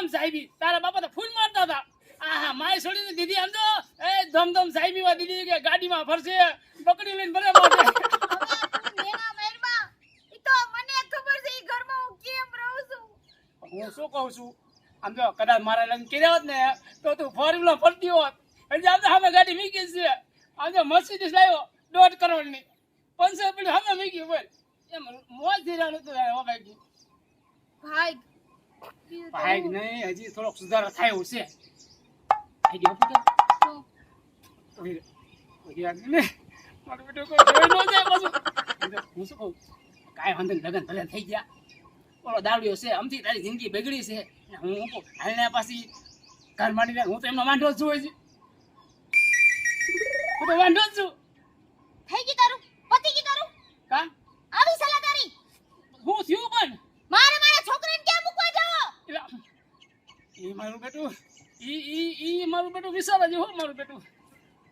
ધમધમ સાહેબી તારા બાપા તો ફૂલ મારતા હતા આહા માય છોડીને દીદી આમ તો એ ધમધમ સાહેબી માં દીદી કે ગાડીમાં ફરશે પકડી લઈને ભલે મારશે હું શું કહું છું આમ તો કદાચ મારા લગ્ન કર્યા હોત ને તો તું ફોર વ્હીલર ફરતી હોત હજી આમ તો સામે ગાડી મીકી છે આમ તો મર્સિડીઝ લાવ્યો 1.5 કરોડની 500 રૂપિયા સામે મીકી બોલ એમ મોજ થી રાણું તું હો ભાઈ ભાઈ નહીં હજી થોડોક સુધારો થાય એવું છે આઈડિયા આપો ને મારું બેટું કોઈ જોઈ ન જાય પાછું હું શું કહું કાંઈ વાંધો નહીં લગ્ન ભલે થઈ ગયા ઓલો દાવડીઓ છે અમથી તારી જિંદગી બગડી છે હું હાલને પાછી ઘર માંડી હું તો એમનો વાંઢો જ છું હજી હું તો વાંઢો જ છું થઈ ગઈ તારું પતિ ગઈ તારું કા આવી સલાહ તારી હું થયું પણ મારા છોકરાને ક્યાં મૂકવા જાવ ઈ મારું બેટું ઈ મારું બેટું વિચાર જ હો મારું બેટું